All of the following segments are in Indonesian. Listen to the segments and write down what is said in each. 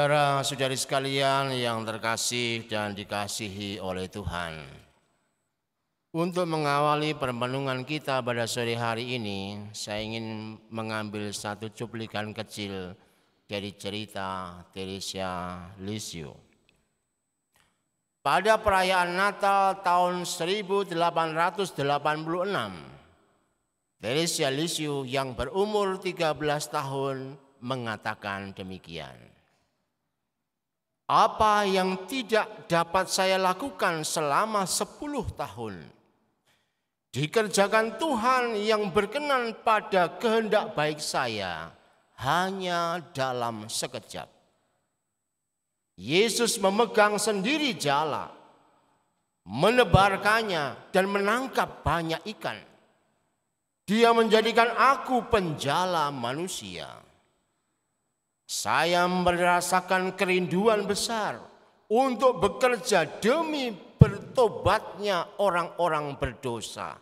Saudara-saudari sekalian yang terkasih dan dikasihi oleh Tuhan, untuk mengawali permenungan kita pada sore hari ini, saya ingin mengambil satu cuplikan kecil dari cerita Theresia Lisieux. Pada perayaan Natal tahun 1886, Theresia Lisieux yang berumur 13 tahun mengatakan demikian. Apa yang tidak dapat saya lakukan selama 10 tahun, dikerjakan Tuhan yang berkenan pada kehendak baik saya hanya dalam sekejap. Yesus memegang sendiri jala, menebarkannya dan menangkap banyak ikan. Dia menjadikan aku penjala manusia. Saya merasakan kerinduan besar untuk bekerja demi bertobatnya orang-orang berdosa.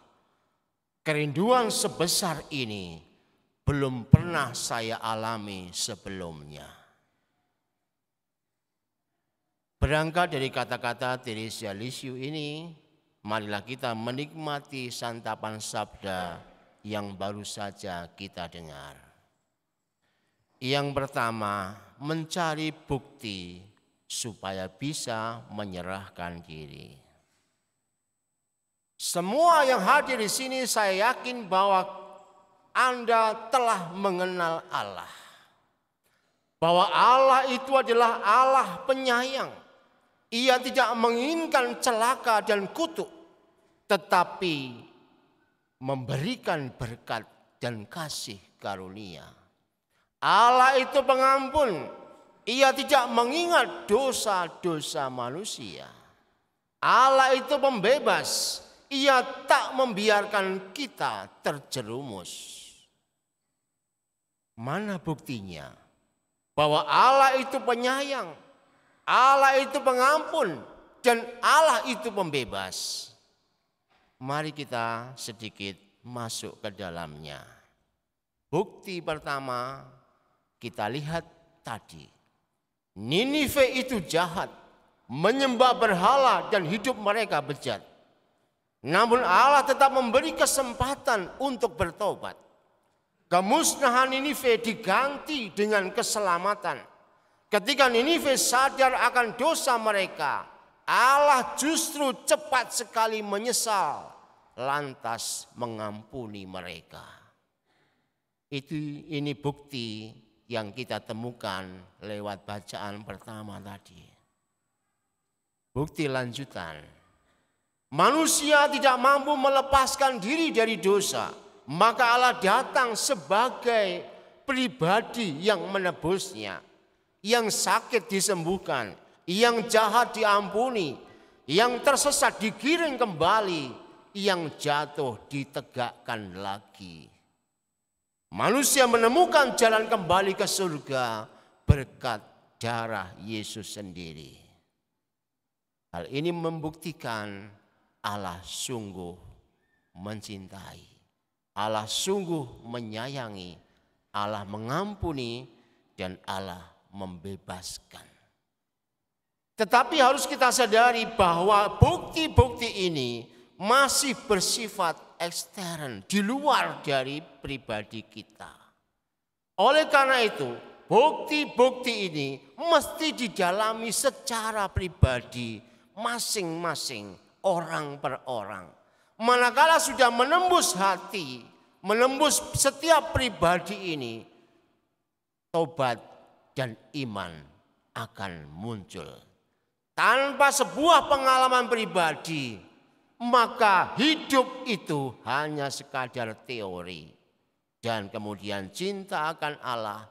Kerinduan sebesar ini belum pernah saya alami sebelumnya. Berangkat dari kata-kata Theresia Lisieux ini, marilah kita menikmati santapan sabda yang baru saja kita dengar. Yang pertama, mencari bukti supaya bisa menyerahkan diri. Semua yang hadir di sini saya yakin bahwa Anda telah mengenal Allah. Bahwa Allah itu adalah Allah penyayang. Ia tidak menginginkan celaka dan kutuk, tetapi memberikan berkat dan kasih karunia. Allah itu pengampun. Ia tidak mengingat dosa-dosa manusia. Allah itu pembebas. Ia tak membiarkan kita terjerumus. Mana buktinya? Bahwa Allah itu penyayang, Allah itu pengampun, dan Allah itu pembebas. Mari kita sedikit masuk ke dalamnya. Bukti pertama, kita lihat tadi, Ninive itu jahat, menyembah berhala dan hidup mereka bejat. Namun Allah tetap memberi kesempatan untuk bertobat. Kemusnahan Ninive diganti dengan keselamatan. Ketika Ninive sadar akan dosa mereka, Allah justru cepat sekali menyesal, lantas mengampuni mereka. Ini bukti yang kita temukan lewat bacaan pertama tadi. Bukti lanjutan. Manusia tidak mampu melepaskan diri dari dosa. Maka Allah datang sebagai pribadi yang menebusnya. Yang sakit disembuhkan. Yang jahat diampuni. Yang tersesat digiring kembali. Yang jatuh ditegakkan lagi. Manusia menemukan jalan kembali ke surga berkat darah Yesus sendiri. Hal ini membuktikan Allah sungguh mencintai, Allah sungguh menyayangi, Allah mengampuni, dan Allah membebaskan. Tetapi harus kita sadari bahwa bukti-bukti ini masih bersifat ekstern, di luar dari pribadi kita. Oleh karena itu, bukti-bukti ini mesti didalami secara pribadi, masing-masing, orang per orang. Manakala sudah menembus hati, menembus setiap pribadi ini, tobat dan iman akan muncul. Tanpa sebuah pengalaman pribadi, maka hidup itu hanya sekadar teori. Dan kemudian cinta akan Allah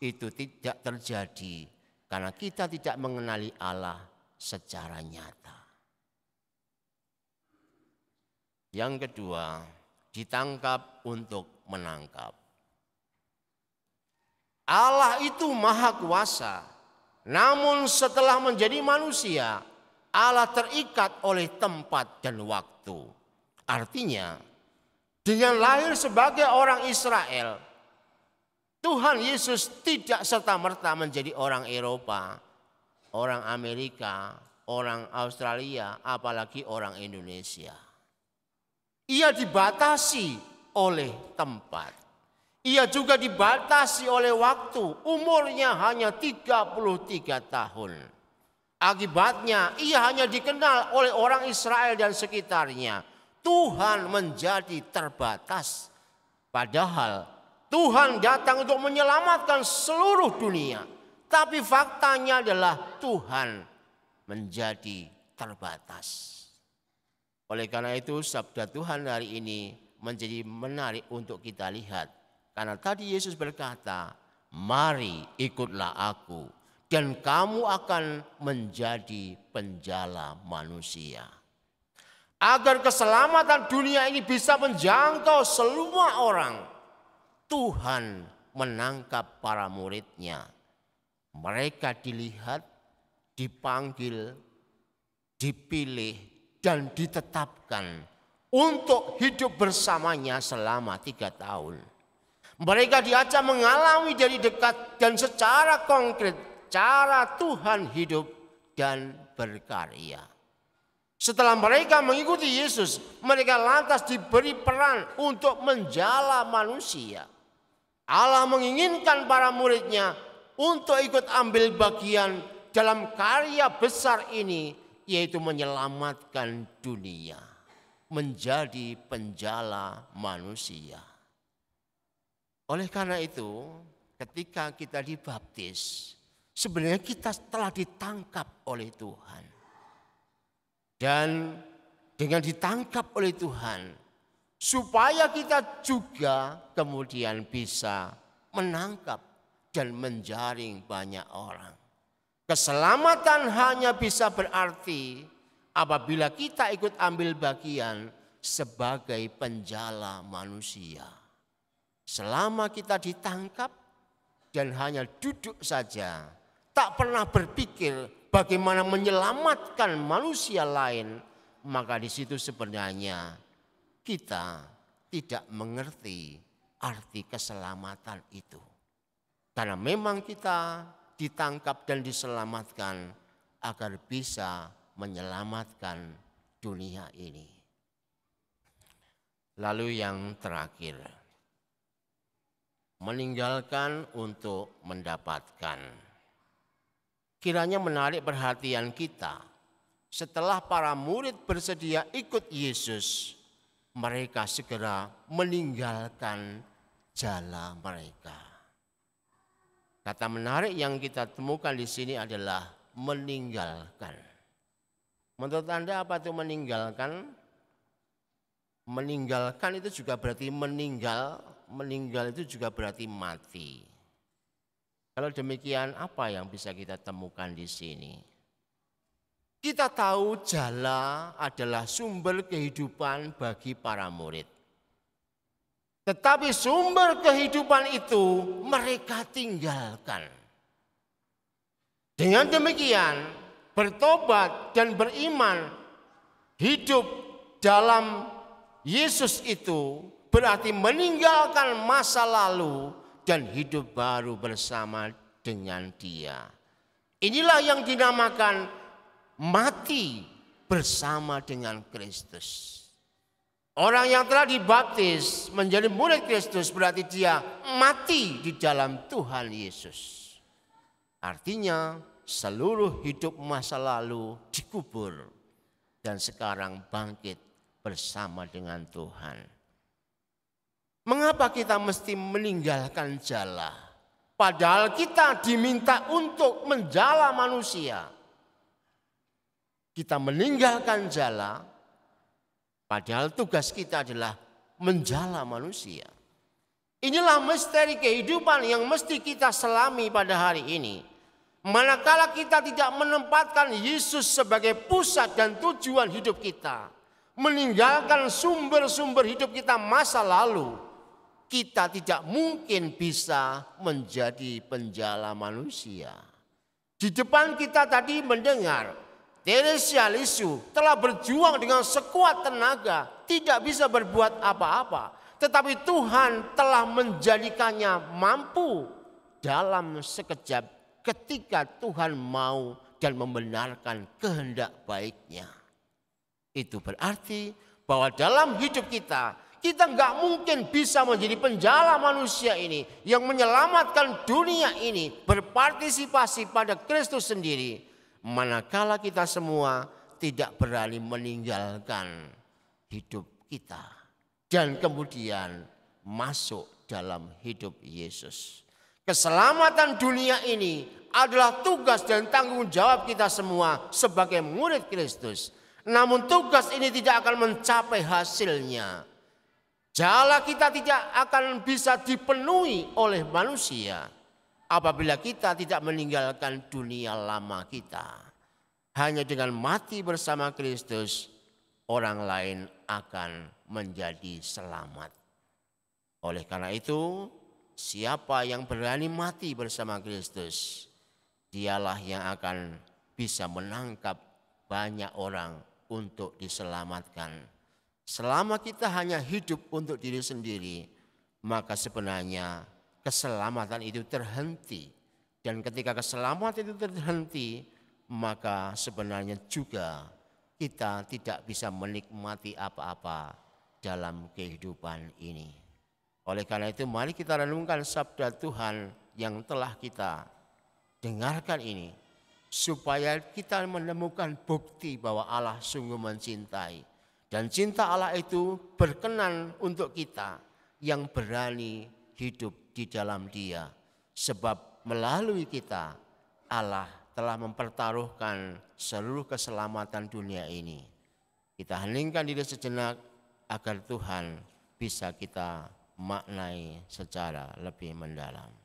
itu tidak terjadi karena kita tidak mengenali Allah secara nyata. Yang kedua, ditangkap untuk menangkap. Allah itu maha kuasa, namun setelah menjadi manusia, Allah terikat oleh tempat dan waktu. Artinya, dengan lahir sebagai orang Israel, Tuhan Yesus tidak serta-merta menjadi orang Eropa, orang Amerika, orang Australia, apalagi orang Indonesia. Ia dibatasi oleh tempat. Ia juga dibatasi oleh waktu. Umurnya hanya 33 tahun. Akibatnya ia hanya dikenal oleh orang Israel dan sekitarnya. Tuhan menjadi terbatas. Padahal Tuhan datang untuk menyelamatkan seluruh dunia. Tapi faktanya adalah Tuhan menjadi terbatas. Oleh karena itu sabda Tuhan hari ini menjadi menarik untuk kita lihat. Karena tadi Yesus berkata, mari ikutlah aku dan kamu akan menjadi penjala manusia. Agar keselamatan dunia ini bisa menjangkau semua orang, Tuhan menangkap para muridnya. Mereka dilihat, dipanggil, dipilih, dan ditetapkan untuk hidup bersamanya selama 3 tahun. Mereka diajak mengalami dari dekat dan secara konkret cara Tuhan hidup dan berkarya. Setelah mereka mengikuti Yesus, mereka lantas diberi peran untuk menjala manusia. Allah menginginkan para muridnya untuk ikut ambil bagian dalam karya besar ini, yaitu menyelamatkan dunia, menjadi penjala manusia. Oleh karena itu, ketika kita dibaptis, sebenarnya kita telah ditangkap oleh Tuhan. Dan dengan ditangkap oleh Tuhan, supaya kita juga kemudian bisa menangkap dan menjaring banyak orang. Keselamatan hanya bisa berarti apabila kita ikut ambil bagian sebagai penjala manusia. Selama kita ditangkap dan hanya duduk saja, tak pernah berpikir bagaimana menyelamatkan manusia lain, maka di situ sebenarnya kita tidak mengerti arti keselamatan itu. Karena memang kita ditangkap dan diselamatkan agar bisa menyelamatkan dunia ini. Lalu yang terakhir, meninggalkan untuk mendapatkan. Kiranya menarik perhatian kita. Setelah para murid bersedia ikut Yesus, mereka segera meninggalkan jala mereka. Kata menarik yang kita temukan di sini adalah meninggalkan. Menurut Anda apa itu meninggalkan? Meninggalkan itu juga berarti meninggal. Meninggal itu juga berarti mati. Kalau demikian apa yang bisa kita temukan di sini? Kita tahu jala adalah sumber kehidupan bagi para murid. Tetapi sumber kehidupan itu mereka tinggalkan. Dengan demikian bertobat dan beriman hidup dalam Yesus itu berarti meninggalkan masa lalu dan hidup baru bersama dengan Dia. Inilah yang dinamakan mati bersama dengan Kristus. Orang yang telah dibaptis menjadi murid Kristus berarti dia mati di dalam Tuhan Yesus. Artinya seluruh hidup masa lalu dikubur dan sekarang bangkit bersama dengan Tuhan. Mengapa kita mesti meninggalkan jala? Padahal kita diminta untuk menjala manusia. Kita meninggalkan jala, padahal tugas kita adalah menjala manusia. Inilah misteri kehidupan yang mesti kita selami pada hari ini. Manakala kita tidak menempatkan Yesus sebagai pusat dan tujuan hidup kita, meninggalkan sumber-sumber hidup kita masa lalu, kita tidak mungkin bisa menjadi penjala manusia. Di depan kita tadi mendengar Teresia Lisieux telah berjuang dengan sekuat tenaga, tidak bisa berbuat apa-apa. tetapi Tuhan telah menjadikannya mampu dalam sekejap ketika Tuhan mau dan membenarkan kehendak baiknya. Itu berarti bahwa dalam hidup kita nggak mungkin bisa menjadi penjala manusia ini yang menyelamatkan dunia ini, berpartisipasi pada Kristus sendiri, manakala kita semua tidak berani meninggalkan hidup kita dan kemudian masuk dalam hidup Yesus. Keselamatan dunia ini adalah tugas dan tanggung jawab kita semua sebagai murid Kristus. Namun tugas ini tidak akan mencapai hasilnya. Jala kita tidak akan bisa dipenuhi oleh manusia apabila kita tidak meninggalkan dunia lama kita. Hanya dengan mati bersama Kristus, orang lain akan menjadi selamat. Oleh karena itu, siapa yang berani mati bersama Kristus, dialah yang akan bisa menangkap banyak orang untuk diselamatkan. Selama kita hanya hidup untuk diri sendiri, maka sebenarnya keselamatan itu terhenti. Dan ketika keselamatan itu terhenti, maka sebenarnya juga kita tidak bisa menikmati apa-apa dalam kehidupan ini. Oleh karena itu mari kita renungkan sabda Tuhan yang telah kita dengarkan ini, supaya kita menemukan bukti bahwa Allah sungguh mencintai. Dan cinta Allah itu berkenan untuk kita yang berani hidup di dalam Dia. Sebab melalui kita Allah telah mempertaruhkan seluruh keselamatan dunia ini. Kita heningkan diri sejenak agar Tuhan bisa kita maknai secara lebih mendalam.